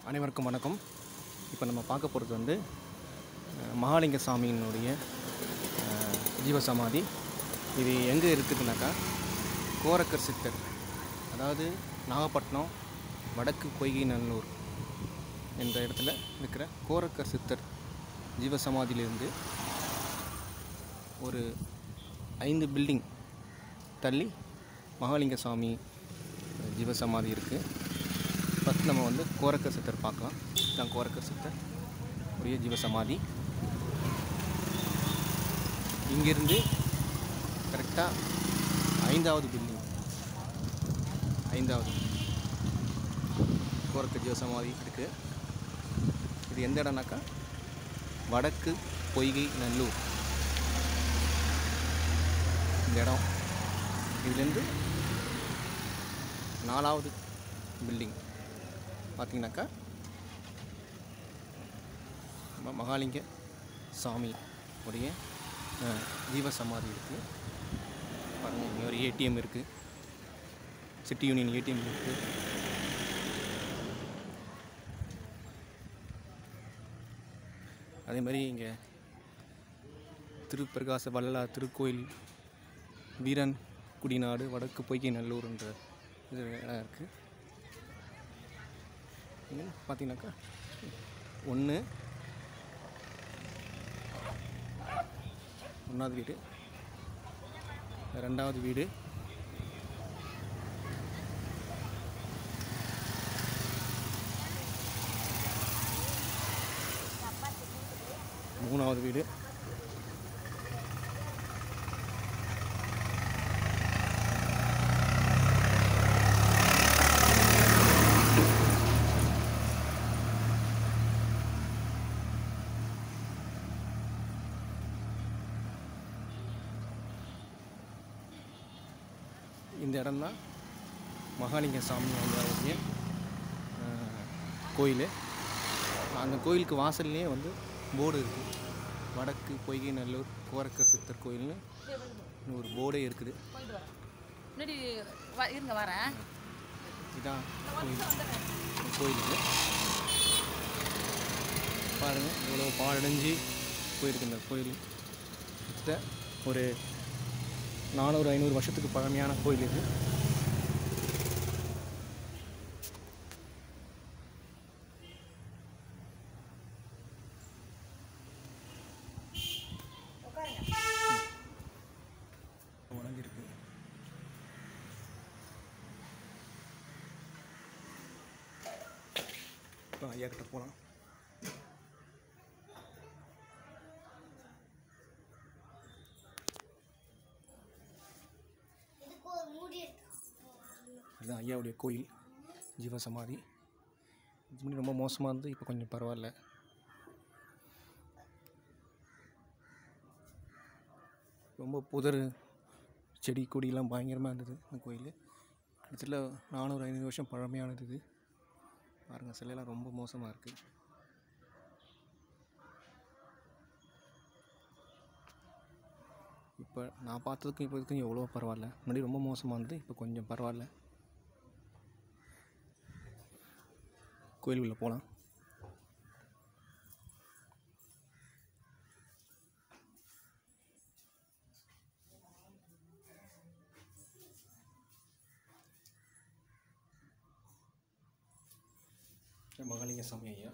அனைவருக்கும் வணக்கம். இப்போ நம்ம பார்க்க போகிறது வந்து மகாலிங்க சாமியினுடைய ஜீவசமாதி. இது எங்கே இருக்குதுனாக்கா கோரக்கர் சித்தர், அதாவது நாகப்பட்டினம் வடக்கு பொய்கைநல்லூர் என்ற இடத்துல இருக்கிற கோரக்கர் சித்தர் ஜீவசமாதியிலிருந்து ஒரு 5 பில்டிங் தள்ளி மகாலிங்க சாமி ஜீவசமாதி இருக்குது. ஃபஸ்ட் நம்ம வந்து கோரக்கர் சித்தர் பார்க்கலாம். இதுதான் கோரக்கர் சித்தர் உரிய ஜீவசமாதி. இங்கிருந்து கரெக்டாக 5வது பில்டிங், 5வது கோரக்கர் ஜீவசமாதி இருக்குது. இது எந்த இடம்னாக்கா வடக்கு பொய்கைநல்லூர் இந்த இடம். இதுலேருந்து 4வது பில்டிங் பார்த்திங்கனாக்கா மகாலிங்க சாமி உடைய ஜீவசமாதி இருக்குது. பாருங்கள், இங்கே ஒரு ஏடிஎம் இருக்குது, சிட்டி யூனியன் ஏடிஎம் இருக்குது. அதே மாதிரி இங்கே திருப்பிரகாச வள்ளலார் திருக்கோயில், வீரன் குடிநாடு, வடக்கு பொய்கைநல்லூர்ன்ற இது இடம் இருக்குது. இங்கே பார்த்தீங்கன்னாக்கா 1வது வீடு, 2வது வீடு, 3வது வீடு, 'இந்த இடம்தான் மகாலிங்க சாமி அவங்களுடைய கோயில். அந்த கோயிலுக்கு வாசல்லையே வந்து போர்டு இருக்குது, வடக்கு பொய்கைநல்லூர் கோரக்கர் சித்தர் கோயில்னு ஒரு போர்டே இருக்குது. இதான் கோயிலுக்கு பாருங்கள், இவ்வளோ பாழடைஞ்சு போயிருக்கு இந்த கோயில். ஒரு 400-500 வருஷத்துக்கு பழமையான கோயில் இது. வணங்கிருக்கு. இப்போ ஐயா கிட்ட போகலாம். இதுதான் ஐயாவுடைய கோயில் ஜீவசமாதி. இது முன்னாடி ரொம்ப மோசமாக இருந்து இப்போ கொஞ்சம் பரவாயில்ல. ரொம்ப புதர் செடி கொடியெல்லாம் பயங்கரமாக இருந்தது அந்த கோயில். கிட்டத்தட்ட 400-500 வருஷம் பழமையானது இது. பாருங்கள், சிலையெல்லாம் ரொம்ப மோசமாக இருக்குது. இப்போ நான் பார்த்ததுக்கும் இப்போ இதுக்கும் எவ்வளோ பரவாயில்ல. முன்னாடி ரொம்ப மோசமாக இருந்தது, இப்போ கொஞ்சம் பரவாயில்ல. கோயிலுக்குள்ளே போகலாம். மகாலிங்க சாமி ஐயா.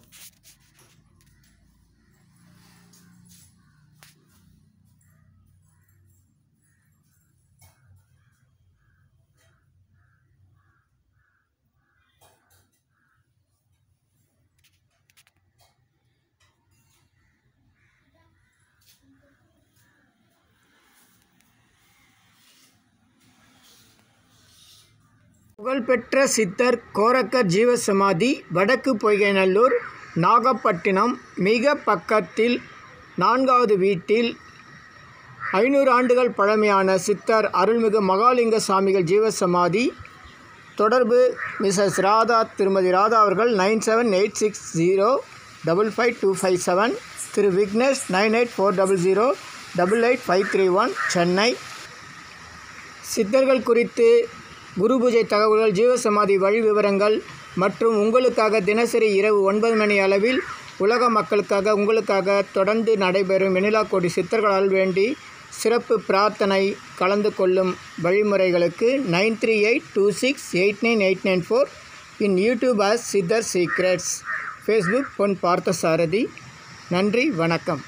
புகழ்பெற்ற சித்தர் கோரக்கர் ஜீவசமாதி வடக்கு பொய்கைநல்லூர், நாகப்பட்டினம் மிக பக்கத்தில் 4வது வீட்டில் 500 ஆண்டுகள் பழமையான சித்தர் அருள்மிகு மகாலிங்க சாமிகள் ஜீவசமாதி. தொடர்பு மிஸ்ஸஸ் ராதா, திருமதி ராதா அவர்கள் 9786055257, திரு விக்னேஷ் 9840088531, சென்னை. சித்தர்கள் குறித்து குரு பூஜை தகவல்கள், ஜீவசமாதி வழி விவரங்கள் மற்றும் உங்களுக்காக தினசரி இரவு 9 மணி அளவில் உலக மக்களுக்காக உங்களுக்காக தொடர்ந்து நடைபெறும் வெண்ணிலா கோடி சித்தர்களால் வேண்டி சிறப்பு பிரார்த்தனை கலந்து கொள்ளும் வழிமுறைகளுக்கு 9382689894 இன் யூடியூப் as சித்தர் சீக்ரெட்ஸ், ஃபேஸ்புக் பொன் பார்த்தசாரதி. நன்றி, வணக்கம்.